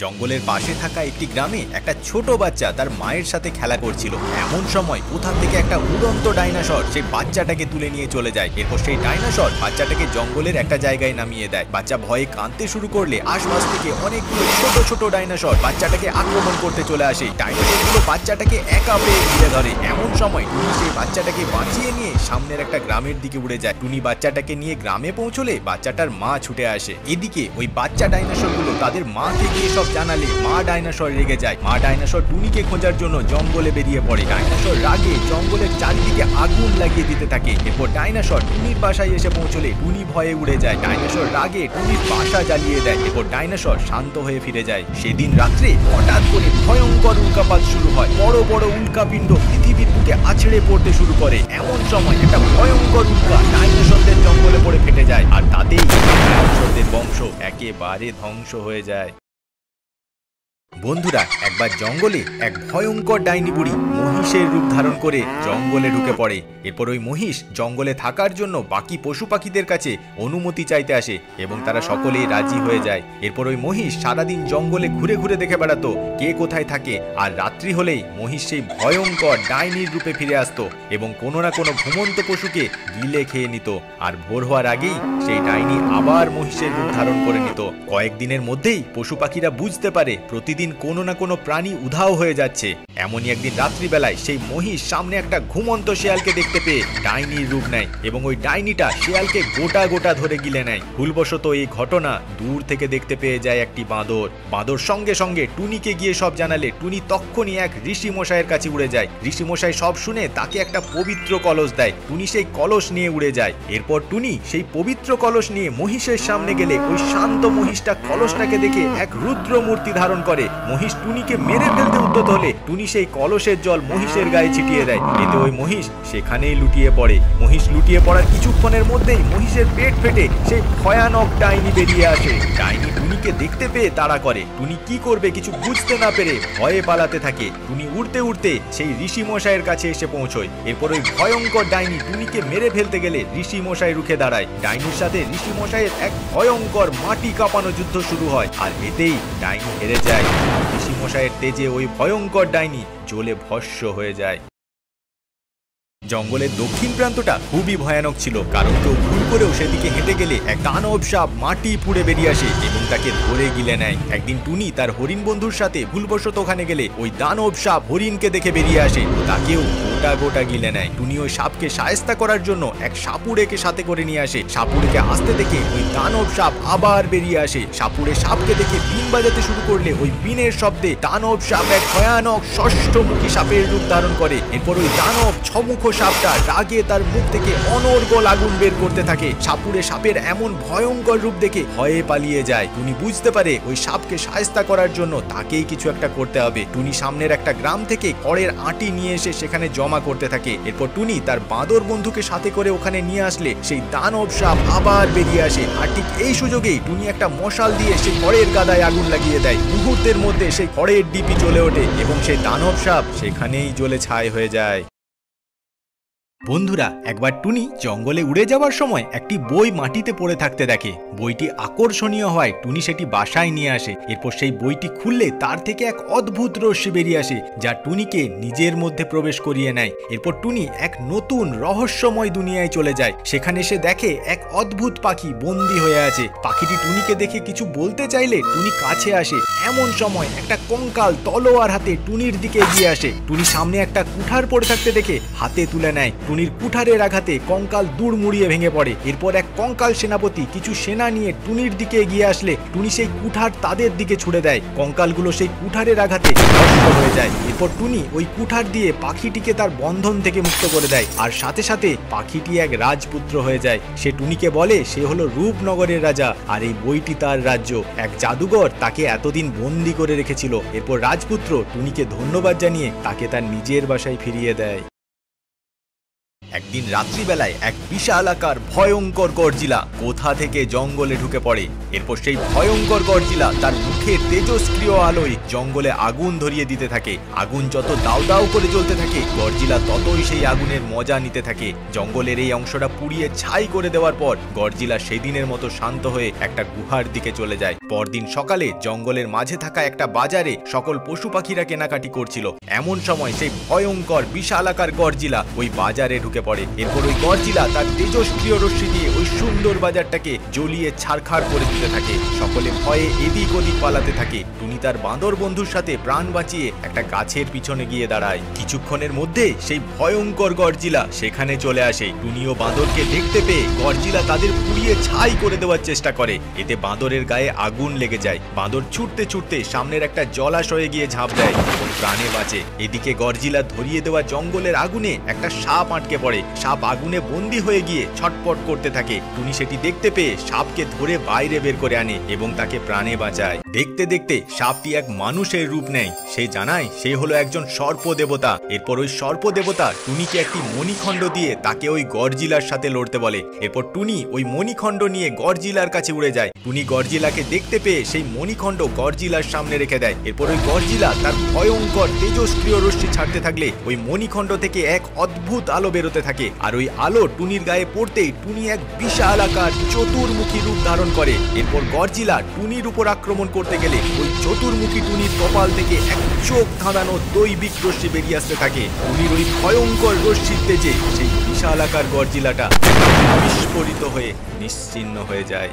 জঙ্গলের পাশে থাকা একটি গ্রামে একটা ছোট বাচ্চা তার মায়ের সাথে খেলা করছিল। এমন সময় কোথা থেকে একটা উড়ন্ত ডাইনোসর সেই বাচ্চাটাকে তুলে নিয়ে চলে যায়। এরপর সেই ডাইনোসর বাচ্চাটাকে জঙ্গলের একটা জায়গায় নামিয়ে দেয়। বাচ্চা ভয়ে কাঁদতে শুরু করলে আশপাশ থেকে অনেকগুলো ছোট ছোট ডাইনোসর বাচ্চাটাকে আক্রমণ করতে চলে আসে। ডাইনোসরগুলো বাচ্চাটাকে একা পেয়ে ঘিরে ধরে। এমন সময় টুনি সেই বাচ্চাটাকে বাঁচিয়ে নিয়ে সামনের একটা গ্রামের দিকে উড়ে যায়। টুনি বাচ্চাটাকে নিয়ে গ্রামে পৌঁছলে বাচ্চাটার মা ছুটে আসে। এদিকে ওই বাচ্চা ডাইনোসরগুলো তাদের মাকে গিয়ে সব জানালে মা ডাইনোসর রেগে যায়। মা ডাইনোসর টুনিকে খোঁজার জন্য জঙ্গলে বেরিয়ে পড়ে। ডাইনোসর রাগে জঙ্গলের চারিদিকে আগুন লাগিয়ে দিতে থাকে। এরপর ডাইনোসর টুনির বাসায় এসে পৌঁছলে টুনি ভয়ে উড়ে যায়। ডাইনোসর রাগে টুনির বাসা জ্বালিয়ে দেয়। এরপর ডাইনোসর শান্ত হয়ে ফিরে যায়। সেদিন রাত্রে হঠাৎ করে ভয়ঙ্কর উল্কাপাত শুরু হয়। বড় বড় উল্কাপিণ্ড পৃথিবীর বুকে আছড়ে পড়তে শুরু করে। এমন সময় একটা ভয়ঙ্কর উল্কা ডাইনোসরদের জঙ্গলে পড়ে ফেটে যায়, আর তাতেই ডাইনোসরদের বংশ একেবারে ধ্বংস হয়ে যায়। বন্ধুরা, একবার জঙ্গলে এক ভয়ঙ্কর ডাইনি বুড়ি মহিষের রূপ ধারণ করে জঙ্গলে ঢুকে পড়ে। এরপর ওই মহিষ জঙ্গলে থাকার জন্য বাকি পশু পাখিদের কাছে অনুমতি চাইতে আসে এবং তারা সকলেই রাজি হয়ে যায়। এরপর ওই মহিষ সারাদিন জঙ্গলে ঘুরে ঘুরে দেখে বেড়াতো কে কোথায় থাকে, আর রাত্রি হলেই মহিষ সেই ভয়ঙ্কর ডাইনির রূপে ফিরে আসতো এবং কোনো না কোনো ঘুমন্ত পশুকে গিলে খেয়ে নিত। আর ভোর হওয়ার আগেই সেই ডাইনি আবার মহিষের রূপ ধারণ করে নিত। কয়েকদিনের মধ্যেই পশু পাখিরা বুঝতে পারে প্রতিদিন কোনো না কোনো প্রাণী উধাও হয়ে যাচ্ছে। এমনই একদিন রাত্রিবেলায় সেই মহিষ সামনে একটা ঘুমন্ত শেয়ালকে দেখতে পেয়ে ডাইনির রূপ নেয় এবং ওই ডাইনিটা শেয়ালকে গোটা গোটা ধরে গিলে নেয়। ভুলবশত এই ঘটনা দূর থেকে দেখতে পেয়ে যায় একটি বাঁদর। বাঁদর সঙ্গে সঙ্গে টুনিকে গিয়ে সব জানালে টুনি তক্ষুনি এক ঋষি মশাইয়ের কাছে উড়ে যায়। ঋষি মশাই সব শুনে তাকে একটা পবিত্র কলস দেয়। টুনি সেই কলস নিয়ে উড়ে যায়। এরপর টুনি সেই পবিত্র কলস নিয়ে মহিষের সামনে গেলে ওই শান্ত মহিষটা কলসটাকে দেখে এক রুদ্র মূর্তি ধারণ করে। মহিষ টুনিকে মেরে ফেলতে উদ্যত হলে টুনি সেই কলসের জল মহিষের গায়ে ছিটিয়ে দেয়। এতে ওই মহিষ সেখানেই লুটিয়ে পড়ে। মহিষ লুটিয়ে পড়ার কিছুক্ষণের মধ্যেই মহিষের পেট ফেটে সেই ভয়ানক ডাইনি বেরিয়ে আসে। ডাইনি টুনিকে দেখতে পেয়ে তাড়া করে। টুনি কি করবে কিছু বুঝতে না পেরে ভয়ে পালাতে থাকে। টুনি উড়তে উড়তে সেই ঋষি মশাইয়ের কাছে এসে পৌঁছয়। এরপর ওই ভয়ঙ্কর ডাইনি টুনিকে মেরে ফেলতে গেলে ঋষি মশাই রুখে দাঁড়ায়। ডাইনির সাথে ঋষি মশাইয়ের এক ভয়ঙ্কর মাটি কাঁপানো যুদ্ধ শুরু হয়, আর এতেই ডাইনি হেরে যায়। ঋষি মশাইয়ের তেজে ওই ভয়ঙ্কর ডাইনি জ্বলে ভস্ম হয়ে যায়। জঙ্গলের দক্ষিণ প্রান্তটা খুবই ভয়ানক ছিল, কারণ কেউ ভুল করেও সেদিকে হেঁটে গেলে এক দানব সাপ মাটি পুড়ে বেরিয়ে আসে এবং তাকে ধরে গিলে নেয়। একদিন টুনি তার হরিণ বন্ধুর সাথে ভুলবশত ওখানে গেলে ওই দানব সাপ হরিণকে দেখে বেরিয়ে আসে ও তাকেও গোটা গোটা গিলে নেয়। টুনি ওই সাপকে শায়েস্তা করার জন্য এক সাপুড়েকে সাথে করে নিয়ে আসে। সাপুড়েকে আসতে দেখে ওই দানব সাপ আবার বেরিয়ে আসে। সাপুড়ে সাপকে দেখে বিন বাজাতে শুরু করলে ওই বিনের শব্দে দানব সাপ এক ভয়ানক ষষ্ঠমুখী সাপের রূপ ধারণ করে। এরপর ওই দানব ছমুখ সাপটা রাগে তার মুখ থেকে অনর্গল আগুন বের করতে থাকে। সাপুড়ে সাপের এমন ভয়ঙ্কর রূপ দেখে ভয়ে পালিয়ে যায়। টুনি বুঝতে পারে ওই সাপকে শায়েস্তা করার জন্য তাকেই কিছু একটা করতে হবে। টুনি সামনের একটা গ্রাম থেকে খড়ের আঁটি নিয়ে এসে সেখানে জমা করতে থাকে। এরপর টুনি তার বাঁদর বন্ধুকে সাথে করে ওখানে নিয়ে আসলে সেই দানব সাপ আবার বেরিয়ে আসে। আর ঠিক এই সুযোগেই টুনি একটা মশাল দিয়ে সেই খড়ের গাদায় আগুন লাগিয়ে দেয়। মুহূর্তের মধ্যে সেই খড়ের ডিপি জ্বলে ওঠে এবং সেই দানব সাপ সেখানেই জ্বলে ছাই হয়ে যায়। বন্ধুরা, একবার টুনি জঙ্গলে উড়ে যাওয়ার সময় একটি বই মাটিতে পড়ে থাকতে দেখে। বইটি আকর্ষণীয় হয় টুনি সেটি বাসায় নিয়ে আসে। এরপর সেই বইটি খুললে তার থেকে এক অদ্ভুত রশ্মি বেরিয়ে আসে যা টুনিকে নিজের মধ্যে প্রবেশ করিয়ে নেয়। এরপর টুনি এক নতুন রহস্যময় দুনিয়ায় চলে যায়। সেখানে সে দেখে এক অদ্ভুত পাখি বন্দী হয়ে আছে। পাখিটি টুনিকে দেখে কিছু বলতে চাইলে টুনি কাছে আসে। এমন সময় একটা কঙ্কাল তলোয়ার হাতে টুনির দিকে এগিয়ে আসে। টুনি সামনে একটা কুঠার পড়ে থাকতে দেখে হাতে তুলে নেয়। টুনির কুঠারের আঘাতে কঙ্কাল দূর মুড়িয়ে ভেঙে পড়ে। এরপর এক কঙ্কাল সেনাপতি কিছু সেনা নিয়ে টুনির দিকে এগিয়ে আসলে টুনি সেই কুঠার তাদের দিকে ছুড়ে দেয়। কঙ্কালগুলো সেই কুঠারের আঘাতে নষ্ট হয়ে যায়। এরপর টুনি ওই কুঠার দিয়ে পাখিটিকে তার বন্ধন থেকে মুক্ত করে দেয়, আর সাথে সাথে পাখিটি এক রাজপুত্র হয়ে যায়। সে টুনিকে বলে সে হলো রূপনগরের রাজা, আর এই বইটি তার রাজ্য। এক জাদুঘর তাকে এতদিন বন্দি করে রেখেছিল। এরপর রাজপুত্র টুনিকে ধন্যবাদ জানিয়ে তাকে তার নিজের বাসায় ফিরিয়ে দেয়। একদিন রাত্রিবেলায় এক বিশাল আকার ভয়ঙ্কর গরজিলা কোথা থেকে জঙ্গলে ঢুকে পড়ে। এরপর সেই ভয়ঙ্কর গরজিলা তার মুখে চোখের তেজস্ক্রিয় আলোয় জঙ্গলে আগুন ধরিয়ে দিতে থাকে। আগুন যত দাউ দাউ করে জ্বলতে থাকে গডজিলা ততই সেই আগুনের মজা নিতে থাকে। জঙ্গলের এই অংশটা পুড়িয়ে ছাই করে দেওয়ার পর গডজিলা সেদিনের মতো শান্ত হয়ে একটা গুহার দিকে চলে যায়। পরদিন সকালে জঙ্গলের মাঝে থাকা একটা বাজারে সকল পশু পাখিরা কেনাকাটি করছিল। এমন সময় সেই ভয়ঙ্কর বিশালাকার গডজিলা ওই বাজারে ঢুকে পড়ে। এরপর ওই গডজিলা তার তেজস্ক্রিয় রশ্মি দিয়ে ওই সুন্দর বাজারটাকে জ্বলিয়ে ছারখার করে দিতে থাকে। সকলে ভয়ে এদিক ওদিক পালাতে থাকে। টুনি তার বাঁদর বন্ধুর সাথে প্রাণ বাঁচিয়ে একটা গাছের পিছনে গিয়ে দাঁড়ায়। কিছুক্ষণের মধ্যে সেই ভয়ঙ্কর গডজিলা সেখানে চলে আসে। টুনি ও বাঁদরকে দেখতে পেয়ে গডজিলা তাদের পুড়িয়ে ছাই করে দেওয়ার চেষ্টা করে। এতে বাঁদরের গায়ে আগুন লেগে যায়। বাঁদর ছুটতে ছুটতে সামনের একটা জলাশয়ে গিয়ে ঝাঁপ দেয় এবং প্রাণে বাঁচে। এদিকে গডজিলা ধরিয়ে দেওয়া জঙ্গলের আগুনে একটা সাপ আটকে পড়ে। সাপ আগুনে বন্দি হয়ে গিয়ে ছটপট করতে থাকে। টুনি সেটি দেখতে পেয়ে সাপকে ধরে বাইরে বের করে আনে এবং তাকে প্রাণে বাঁচায়। দেখতে দেখতে সাপটি এক মানুষের রূপ নেয়। সে জানায় সে হলো একজন সর্প দেবতা। এরপর ওই সর্প দেবতা টুনিকে একটি মণিখণ্ড দিয়ে তাকে ওই গডজিলার সাথে লড়তে বলে। এরপর টুনি ওই মণিখণ্ড নিয়ে গডজিলার কাছে উড়ে যায়। টুনি গডজিলাকে দেখতে পেয়ে সেই মণিখণ্ড গডজিলার সামনে রেখে দেয়। এরপর ওই গডজিলা তার ভয়ঙ্কর তেজস্ক্রিয় রশ্মি ছাড়তে থাকলে ওই মণিখণ্ড থেকে এক অদ্ভুত আলো বেরোতে থাকে। আর ওই আলো টুনির গায়ে পড়তেই টুনি এক বিশাল আকার চতুর্মুখী রূপ ধারণ করে। এরপর গডজিলা টুনির উপর আক্রমণ করতে গেলে ওই চতুর্মুখী টুনির কপাল থেকে এক চোখ ধাঁধানো দৈবিক রশ্মি বেরিয়ে আসতে থাকে। টুনির ওই ভয়ঙ্কর রশ্মির তেজে সেই বিশাল আকার গডজিলাটা বিস্ফোরিত হয়ে নিশ্চিহ্ন হয়ে যায়।